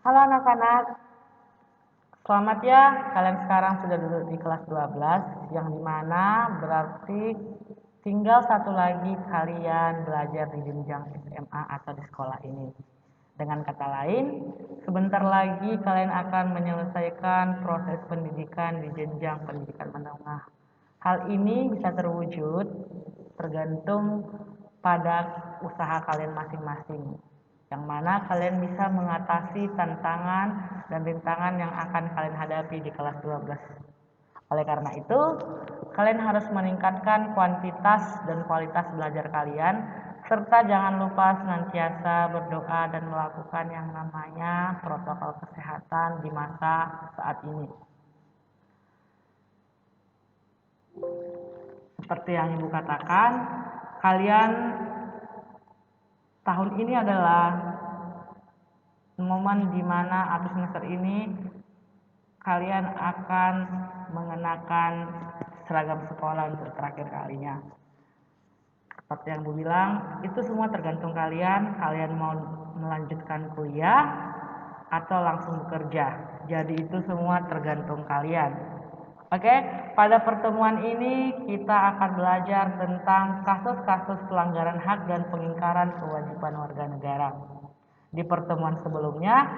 Halo anak-anak, selamat ya. Kalian sekarang sudah duduk di kelas 12, yang dimana berarti tinggal satu lagi kalian belajar di jenjang SMA atau di sekolah ini. Dengan kata lain, sebentar lagi kalian akan menyelesaikan proses pendidikan di jenjang pendidikan menengah. Hal ini bisa terwujud tergantung pada usaha kalian masing-masing, yang mana kalian bisa mengatasi tantangan dan rintangan yang akan kalian hadapi di kelas 12. Oleh karena itu, kalian harus meningkatkan kuantitas dan kualitas belajar kalian, serta jangan lupa senantiasa berdoa dan melakukan yang namanya protokol kesehatan di masa saat ini. Seperti yang Ibu katakan, kalian tahun ini adalah momen di mana atau semester ini kalian akan mengenakan seragam sekolah untuk terakhir kalinya. Seperti yang Bu bilang, itu semua tergantung kalian mau melanjutkan kuliah atau langsung bekerja. Jadi itu semua tergantung kalian. Oke, pada pertemuan ini kita akan belajar tentang kasus-kasus pelanggaran hak dan pengingkaran kewajiban warga negara. Di pertemuan sebelumnya,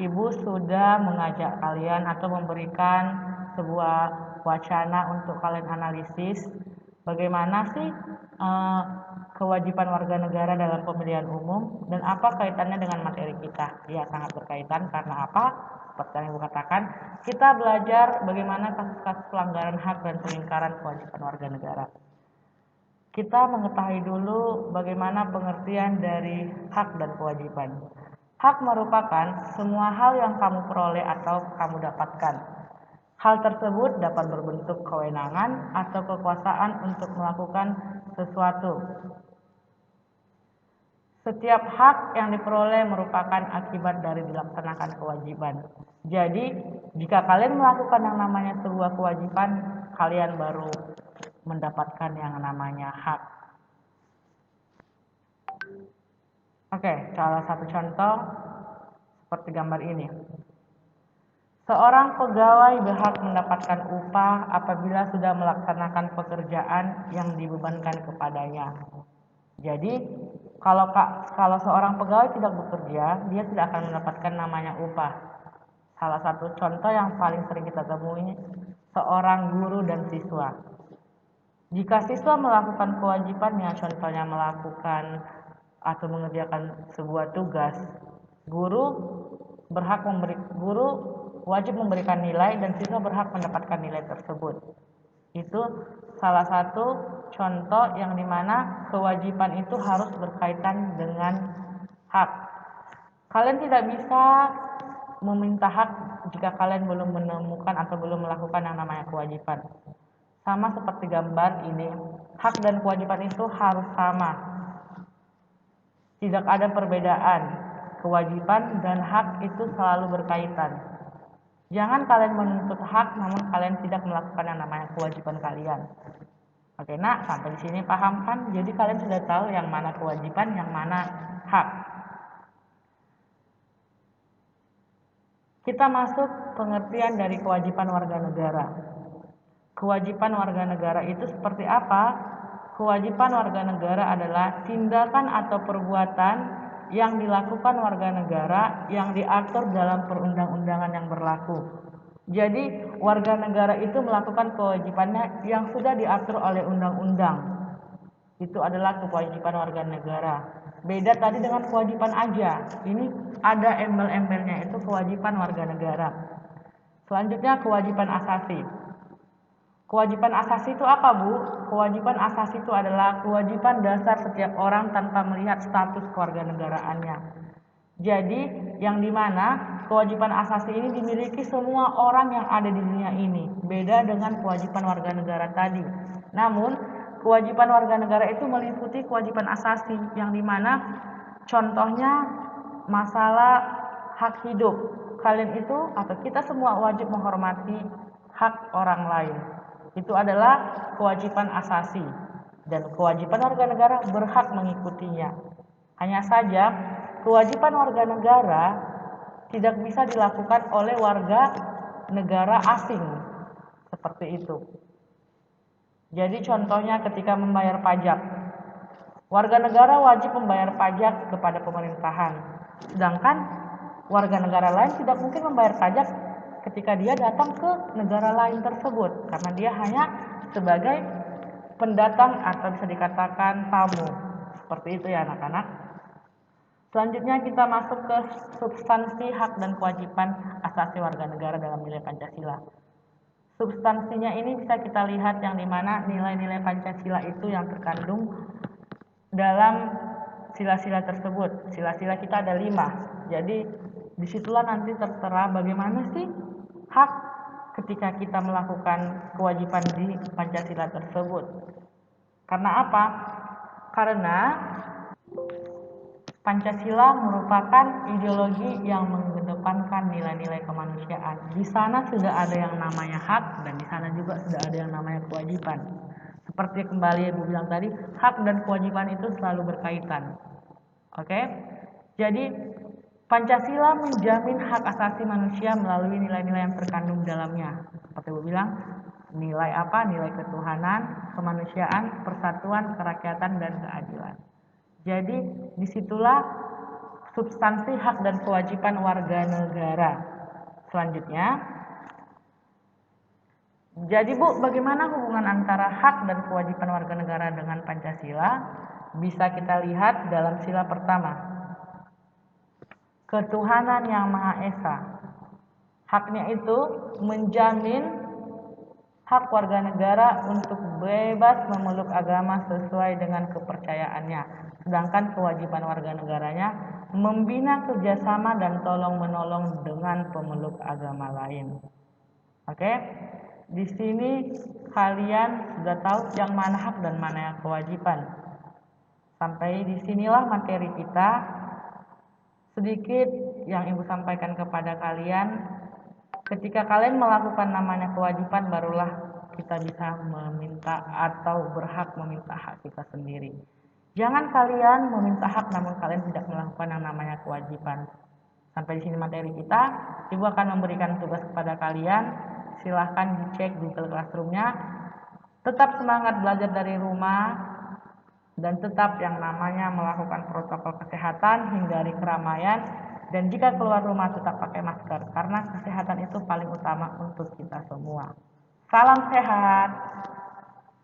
Ibu sudah mengajak kalian atau memberikan sebuah wacana untuk kalian analisis bagaimana sih kewajiban warga negara dalam pemilihan umum dan apa kaitannya dengan materi kita. Ya, sangat berkaitan karena apa? Seperti yang Ibu katakan, kita belajar bagaimana kasus-kasus pelanggaran hak dan pengingkaran kewajiban warga negara. Kita mengetahui dulu bagaimana pengertian dari hak dan kewajiban. Hak merupakan semua hal yang kamu peroleh atau kamu dapatkan. Hal tersebut dapat berbentuk kewenangan atau kekuasaan untuk melakukan sesuatu. Setiap hak yang diperoleh merupakan akibat dari dilaksanakan kewajiban. Jadi, jika kalian melakukan yang namanya sebuah kewajiban, kalian baru mendapatkan yang namanya hak. Oke, salah satu contoh seperti gambar ini. Seorang pegawai berhak mendapatkan upah apabila sudah melaksanakan pekerjaan yang dibebankan kepadanya. Jadi, kalau seorang pegawai tidak bekerja, dia tidak akan mendapatkan namanya upah. Salah satu contoh yang paling sering kita temui, seorang guru dan siswa. Jika siswa melakukan kewajibannya, contohnya melakukan atau mengerjakan sebuah tugas, guru wajib memberikan nilai dan siswa berhak mendapatkan nilai tersebut. Itu salah satu contoh yang dimana kewajiban itu harus berkaitan dengan hak. Kalian tidak bisa meminta hak jika kalian belum menemukan atau belum melakukan yang namanya kewajiban. Sama seperti gambar ini, hak dan kewajiban itu harus sama. Tidak ada perbedaan. Kewajiban dan hak itu selalu berkaitan. Jangan kalian menuntut hak namun kalian tidak melakukan yang namanya kewajiban kalian. Oke, Nak, sampai di sini paham kan? Jadi kalian sudah tahu yang mana kewajiban, yang mana hak. Kita masuk pengertian dari kewajiban warga negara. Kewajiban warga negara itu seperti apa? Kewajiban warga negara adalah tindakan atau perbuatan yang dilakukan warga negara yang diatur dalam perundang-undangan yang berlaku. Jadi, warga negara itu melakukan kewajibannya yang sudah diatur oleh undang-undang. Itu adalah kewajiban warga negara. Beda tadi dengan kewajiban aja. Ini ada embel-embelnya, itu kewajiban warga negara. Selanjutnya kewajiban asasi. Kewajiban asasi itu apa, Bu? Kewajiban asasi itu adalah kewajiban dasar setiap orang tanpa melihat status kewarganegaraannya. Jadi, yang dimana kewajiban asasi ini dimiliki semua orang yang ada di dunia ini. Beda dengan kewajiban warga negara tadi. Namun, kewajiban warga negara itu meliputi kewajiban asasi, yang dimana contohnya masalah hak hidup. Kalian itu atau kita semua wajib menghormati hak orang lain. Itu adalah kewajiban asasi dan kewajiban warga negara berhak mengikutinya. Hanya saja kewajiban warga negara tidak bisa dilakukan oleh warga negara asing. Seperti itu. Jadi contohnya ketika membayar pajak. Warga negara wajib membayar pajak kepada pemerintahan. Sedangkan warga negara lain tidak mungkin membayar pajak ketika dia datang ke negara lain tersebut, karena dia hanya sebagai pendatang atau bisa dikatakan tamu. Seperti itu ya anak-anak. Selanjutnya kita masuk ke substansi hak dan kewajiban asasi warga negara dalam nilai Pancasila. Substansinya ini bisa kita lihat yang dimana nilai-nilai Pancasila itu yang terkandung dalam sila-sila tersebut. Sila-sila kita ada 5. Jadi disitulah nanti tertera bagaimana sih hak ketika kita melakukan kewajiban di Pancasila tersebut. Karena apa? Karena Pancasila merupakan ideologi yang mengedepankan nilai-nilai kemanusiaan. Di sana sudah ada yang namanya hak dan di sana juga sudah ada yang namanya kewajiban. Seperti kembali Ibu bilang tadi, hak dan kewajiban itu selalu berkaitan. Oke? Jadi Pancasila menjamin hak asasi manusia melalui nilai-nilai yang terkandung dalamnya. Seperti Ibu bilang, nilai apa? Nilai ketuhanan, kemanusiaan, persatuan, kerakyatan, dan keadilan. Jadi disitulah substansi hak dan kewajiban warga negara. Selanjutnya, jadi Bu, bagaimana hubungan antara hak dan kewajiban warga negara dengan Pancasila? Bisa kita lihat dalam sila pertama. Ketuhanan yang Maha Esa. Haknya itu menjamin hak warga negara untuk bebas memeluk agama sesuai dengan kepercayaannya. Sedangkan kewajiban warga negaranya membina kerjasama dan tolong-menolong dengan pemeluk agama lain. Oke? Di sini kalian sudah tahu yang mana hak dan mana yang kewajiban. Sampai disinilah materi kita. Sedikit yang Ibu sampaikan kepada kalian. Ketika kalian melakukan namanya kewajiban, barulah kita bisa meminta atau berhak meminta hak kita sendiri. Jangan kalian meminta hak namun kalian tidak melakukan yang namanya kewajiban. Sampai di sini materi kita. Ibu akan memberikan tugas kepada kalian. Silahkan dicek Google Classroom-nya. Tetap semangat belajar dari rumah dan tetap yang namanya melakukan protokol kesehatan, hindari keramaian. Dan jika keluar rumah tetap pakai masker, karena kesehatan itu paling utama untuk kita semua. Salam sehat.